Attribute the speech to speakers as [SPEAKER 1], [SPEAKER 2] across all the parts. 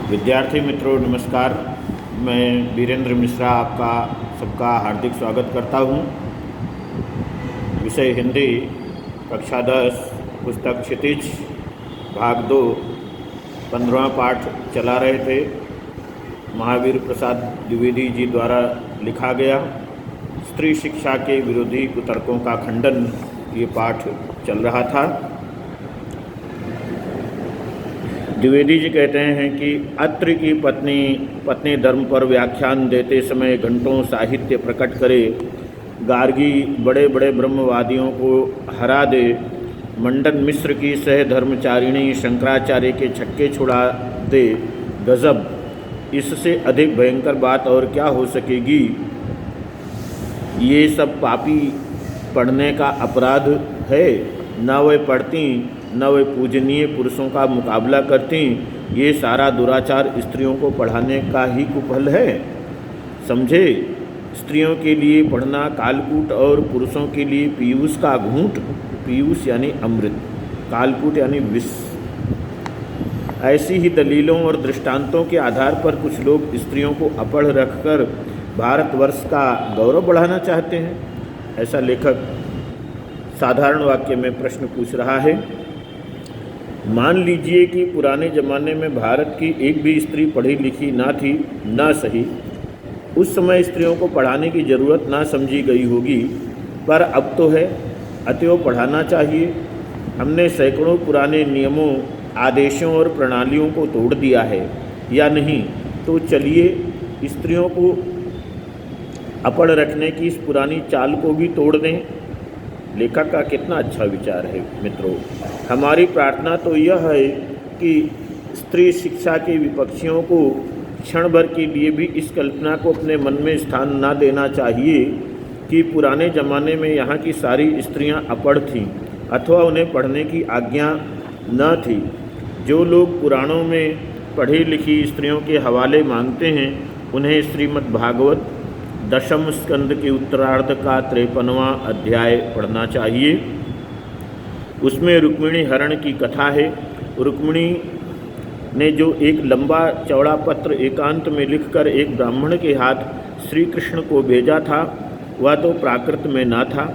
[SPEAKER 1] विद्यार्थी मित्रों नमस्कार। मैं वीरेंद्र मिश्रा आपका सबका हार्दिक स्वागत करता हूं। विषय हिंदी, कक्षा 10, पुस्तक क्षितिज, भाग 2, 15वां पाठ चला रहे थे। महावीर प्रसाद द्विवेदी जी द्वारा लिखा गया स्त्री शिक्षा के विरोधी कुतर्कों का खंडन, ये पाठ चल रहा था। द्विवेदी जी कहते हैं कि अत्रि की पत्नी धर्म पर व्याख्यान देते समय घंटों साहित्य प्रकट करे, गार्गी बड़े बड़े ब्रह्मवादियों को हरा दे, मंडन मिश्र की सह धर्मचारिणी शंकराचार्य के छक्के छुड़ा दे। गजब, इससे अधिक भयंकर बात और क्या हो सकेगी। ये सब पापी पढ़ने का अपराध है। न वे पढ़ती न वे पूजनीय पुरुषों का मुकाबला करती। ये सारा दुराचार स्त्रियों को पढ़ाने का ही कुफल है। समझे, स्त्रियों के लिए पढ़ना कालकूट और पुरुषों के लिए पीयूष का घूंट। पीयूष यानी अमृत, कालकूट यानी विष। ऐसी ही दलीलों और दृष्टांतों के आधार पर कुछ लोग स्त्रियों को अपढ़ रखकर भारतवर्ष का गौरव बढ़ाना चाहते हैं। ऐसा लेखक साधारण वाक्य में प्रश्न पूछ रहा है। मान लीजिए कि पुराने ज़माने में भारत की एक भी स्त्री पढ़ी लिखी ना थी, ना सही। उस समय स्त्रियों को पढ़ाने की ज़रूरत ना समझी गई होगी, पर अब तो है, अतएव पढ़ाना चाहिए। हमने सैकड़ों पुराने नियमों, आदेशों और प्रणालियों को तोड़ दिया है या नहीं, तो चलिए स्त्रियों को अपढ़ रखने की इस पुरानी चाल को भी तोड़ दें। लेखक का कितना अच्छा विचार है मित्रों। हमारी प्रार्थना तो यह है कि स्त्री शिक्षा के विपक्षियों को क्षण भर के लिए भी इस कल्पना को अपने मन में स्थान ना देना चाहिए कि पुराने ज़माने में यहाँ की सारी स्त्रियाँ अपढ़ थीं अथवा उन्हें पढ़ने की आज्ञा न थी। जो लोग पुराणों में पढ़ी लिखी स्त्रियों के हवाले मांगते हैं, उन्हें श्रीमद् भागवत दशम स्कंद के उत्तरार्ध का 53वां अध्याय पढ़ना चाहिए। उसमें रुक्मिणी हरण की कथा है। रुक्मिणी ने जो एक लंबा चौड़ा पत्र एकांत में लिखकर एक ब्राह्मण के हाथ श्री कृष्ण को भेजा था, वह तो प्राकृत में न था।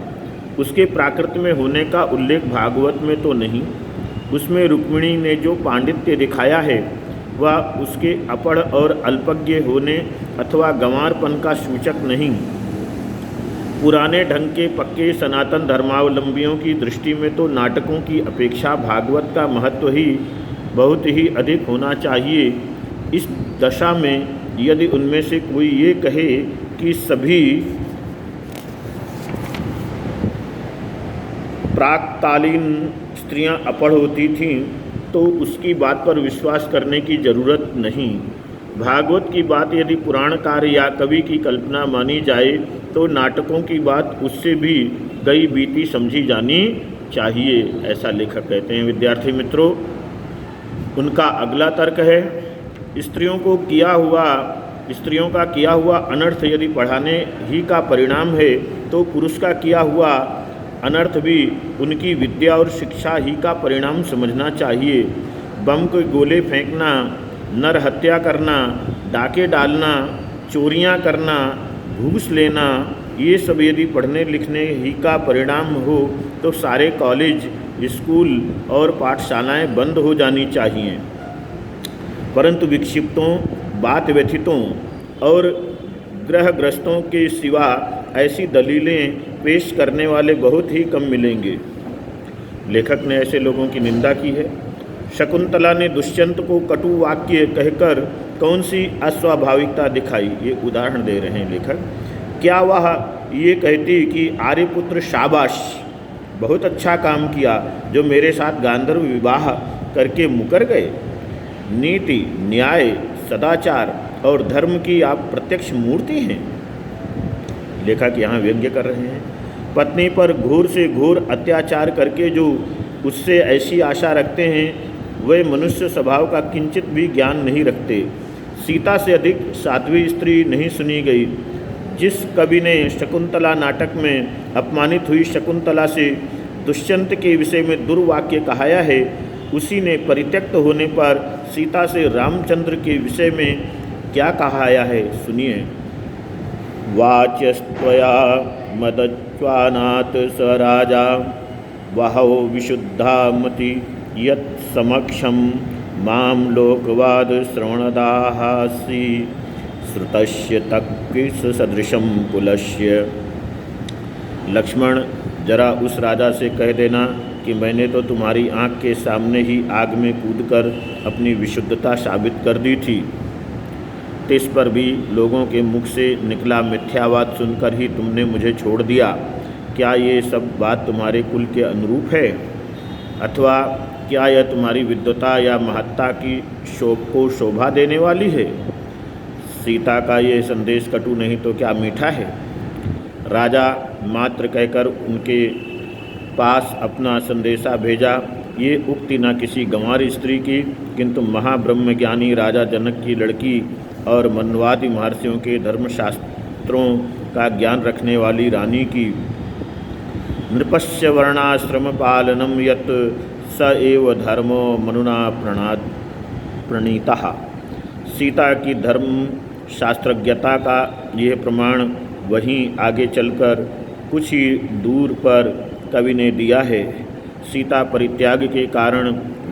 [SPEAKER 1] उसके प्राकृत में होने का उल्लेख भागवत में तो नहीं। उसमें रुक्मिणी ने जो पांडित्य दिखाया है, वह उसके अपढ़ और अल्पज्ञ होने अथवा गंवारपन का सूचक नहीं। पुराने ढंग के पक्के सनातन धर्मावलंबियों की दृष्टि में तो नाटकों की अपेक्षा भागवत का महत्व ही बहुत ही अधिक होना चाहिए। इस दशा में यदि उनमें से कोई ये कहे कि सभी प्राक्कालीन स्त्रियां अपढ़ होती थीं, तो उसकी बात पर विश्वास करने की ज़रूरत नहीं। भागवत की बात यदि पुराणकार या कवि की कल्पना मानी जाए, तो नाटकों की बात उससे भी गई बीती समझी जानी चाहिए। ऐसा लेखक कहते हैं। विद्यार्थी मित्रों, उनका अगला तर्क है, स्त्रियों का किया हुआ अनर्थ यदि पढ़ाने ही का परिणाम है, तो पुरुष का किया हुआ अनर्थ भी उनकी विद्या और शिक्षा ही का परिणाम समझना चाहिए। बम के गोले फेंकना, नर हत्या करना, डाके डालना, चोरियां करना, घूस लेना, ये सब यदि पढ़ने लिखने ही का परिणाम हो, तो सारे कॉलेज, स्कूल और पाठशालाएं बंद हो जानी चाहिए। परंतु विक्षिप्तों, बात व्यथितों और ग्रहग्रस्तों के सिवा ऐसी दलीलें पेश करने वाले बहुत ही कम मिलेंगे। लेखक ने ऐसे लोगों की निंदा की है। शकुंतला ने दुष्यंत को कटु वाक्य कहकर कौन सी अस्वाभाविकता दिखाई, ये उदाहरण दे रहे हैं लेखक। क्या वह ये कहती कि आर्यपुत्र शाबाश, बहुत अच्छा काम किया जो मेरे साथ गांधर्व विवाह करके मुकर गए। नीति, न्याय, सदाचार और धर्म की आप प्रत्यक्ष मूर्ति हैं। लेखक यहाँ व्यंग्य कर रहे हैं। पत्नी पर घोर से घोर अत्याचार करके जो उससे ऐसी आशा रखते हैं, वे मनुष्य स्वभाव का किंचित भी ज्ञान नहीं रखते। सीता से अधिक साध्वी स्त्री नहीं सुनी गई। जिस कवि ने शकुंतला नाटक में अपमानित हुई शकुंतला से दुष्यंत के विषय में दुर्वाक्य कहाया है, उसी ने परित्यक्त होने पर सीता से रामचंद्र के विषय में क्या कहा आया है, सुनिए। वाच्यस्त्वया मदच्वानात् स राजा वहौ विशुद्धा मति यत् समक्षं माम लोकवाद श्रवणदाहासि श्रुतस्य तक्किस सदृशं कुलस्य। लक्ष्मण, जरा उस राजा से कह देना कि मैंने तो तुम्हारी आँख के सामने ही आग में कूदकर अपनी विशुद्धता साबित कर दी थी। तिस पर भी लोगों के मुख से निकला मिथ्यावाद सुनकर ही तुमने मुझे छोड़ दिया। क्या ये सब बात तुम्हारे कुल के अनुरूप है, अथवा क्या यह तुम्हारी विद्वता या महत्ता की को शोभा देने वाली है? सीता का ये संदेश कटु नहीं तो क्या मीठा है। राजा मात्र कहकर उनके पास अपना संदेशा भेजा। ये उक्ति न किसी गंवार स्त्री की, किंतु महाब्रह्मज्ञानी राजा जनक की लड़की और मनवादी महर्षियों के धर्मशास्त्रों का ज्ञान रखने वाली रानी की। नृपस्य वर्णाश्रम पालनम यत् स एव धर्मो मनुना प्रणीतः। सीता की धर्म शास्त्रज्ञता का यह प्रमाण वहीं आगे चलकर कुछ ही दूर पर कवि ने दिया है। सीता परित्याग के कारण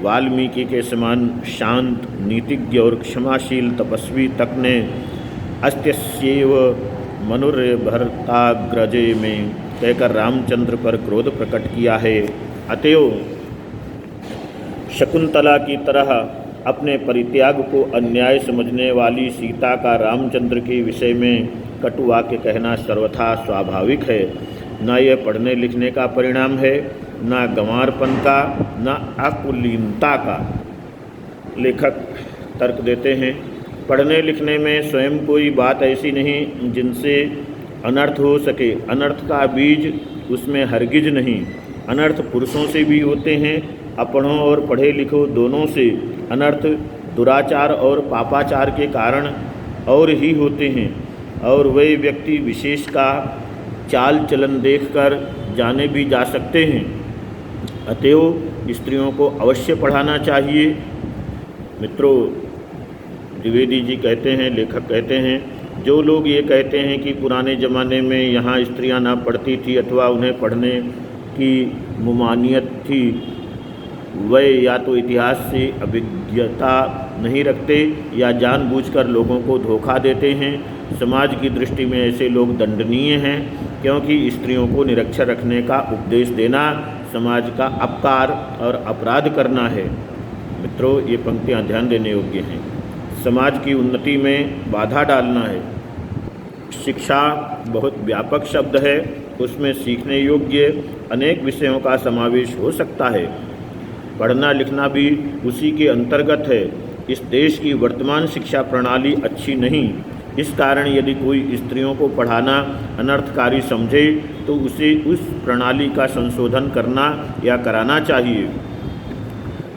[SPEAKER 1] वाल्मीकि के समान शांत, नीतिज्ञ और क्षमाशील तपस्वी तक ने अस्त्यस्यैव मनुर्भरताग्रजे में कहकर रामचंद्र पर क्रोध प्रकट किया है। अतएव शकुंतला की तरह अपने परित्याग को अन्याय समझने वाली सीता का रामचंद्र के विषय में कटु वाक्य कहना सर्वथा स्वाभाविक है। न यह पढ़ने लिखने का परिणाम है, न गंवारपन का, न अकुलीनता का। लेखक तर्क देते हैं, पढ़ने लिखने में स्वयं कोई बात ऐसी नहीं जिनसे अनर्थ हो सके। अनर्थ का बीज उसमें हरगिज नहीं। अनर्थ पुरुषों से भी होते हैं, अपढ़ों और पढ़े लिखों दोनों से। अनर्थ दुराचार और पापाचार के कारण और ही होते हैं, और वे व्यक्ति विशेष का चाल चलन देखकर जाने भी जा सकते हैं। अतएव स्त्रियों को अवश्य पढ़ाना चाहिए। मित्रों, द्विवेदी जी कहते हैं, लेखक कहते हैं, जो लोग ये कहते हैं कि पुराने ज़माने में यहाँ स्त्रियाँ ना पढ़ती थी अथवा उन्हें पढ़ने की मुमानियत थी, वे या तो इतिहास से अभिज्ञता नहीं रखते या जानबूझकर लोगों को धोखा देते हैं। समाज की दृष्टि में ऐसे लोग दंडनीय हैं, क्योंकि स्त्रियों को निरक्षर रखने का उपदेश देना समाज का अपकार और अपराध करना है। मित्रों, ये पंक्तियाँ ध्यान देने योग्य हैं। समाज की उन्नति में बाधा डालना है। शिक्षा बहुत व्यापक शब्द है, उसमें सीखने योग्य अनेक विषयों का समावेश हो सकता है। पढ़ना लिखना भी उसी के अंतर्गत है। इस देश की वर्तमान शिक्षा प्रणाली अच्छी नहीं। इस कारण यदि कोई स्त्रियों को पढ़ाना अनर्थकारी समझे तो उसे उस प्रणाली का संशोधन करना या कराना चाहिए।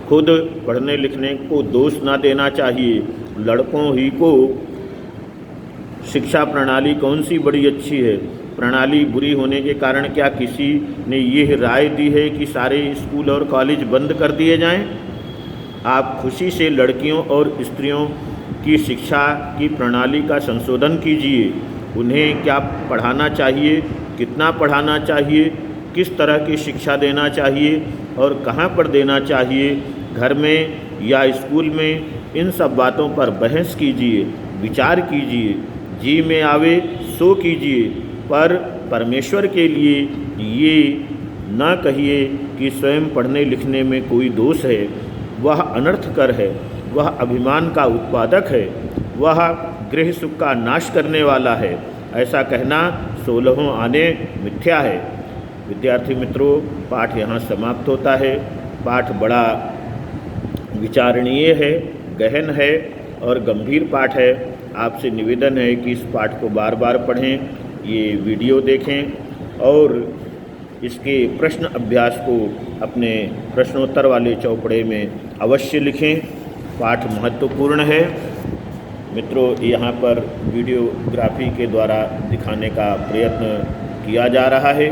[SPEAKER 1] खुद पढ़ने लिखने को दोष ना देना चाहिए। लड़कों ही को शिक्षा प्रणाली कौन सी बड़ी अच्छी है। प्रणाली बुरी होने के कारण क्या किसी ने यह राय दी है कि सारे स्कूल और कॉलेज बंद कर दिए जाएं? आप खुशी से लड़कियों और स्त्रियों की शिक्षा की प्रणाली का संशोधन कीजिए। उन्हें क्या पढ़ाना चाहिए, कितना पढ़ाना चाहिए, किस तरह की शिक्षा देना चाहिए और कहाँ पर देना चाहिए, घर में या स्कूल में, इन सब बातों पर बहस कीजिए, विचार कीजिए। जी में आवे सो कीजिए, पर परमेश्वर के लिए ये न कहिए कि स्वयं पढ़ने लिखने में कोई दोष है। वह अनर्थकर है, वह अभिमान का उत्पादक है, वह गृह सुख का नाश करने वाला है। ऐसा कहना 16 आने मिथ्या है। विद्यार्थी मित्रों, पाठ यहाँ समाप्त होता है। पाठ बड़ा विचारणीय है, गहन है और गंभीर पाठ है। आपसे निवेदन है कि इस पाठ को बार बार पढ़ें, ये वीडियो देखें और इसके प्रश्न अभ्यास को अपने प्रश्नोत्तर वाले चौपड़े में अवश्य लिखें। पाठ महत्वपूर्ण है। मित्रों, यहाँ पर वीडियोग्राफी के द्वारा दिखाने का प्रयत्न किया जा रहा है।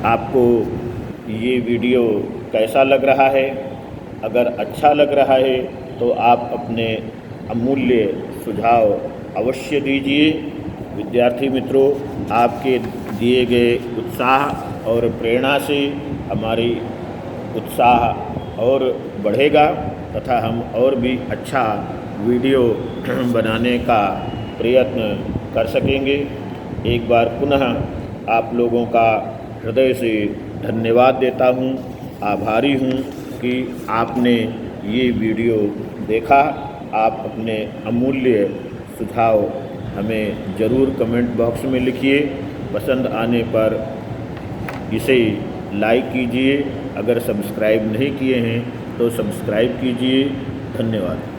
[SPEAKER 1] आपको ये वीडियो कैसा लग रहा है अगर अच्छा लग रहा है तो आप अपने अमूल्य सुझाव अवश्य दीजिए। विद्यार्थी मित्रों, आपके दिए गए उत्साह और प्रेरणा से हमारी उत्साह और बढ़ेगा तथा हम और भी अच्छा वीडियो बनाने का प्रयत्न कर सकेंगे। एक बार पुनः आप लोगों का हृदय से धन्यवाद देता हूँ, आभारी हूँ कि आपने ये वीडियो देखा। आप अपने अमूल्य सुझाव हमें ज़रूर कमेंट बॉक्स में लिखिए। पसंद आने पर इसे लाइक कीजिए। अगर सब्सक्राइब नहीं किए हैं तो सब्सक्राइब कीजिए। धन्यवाद।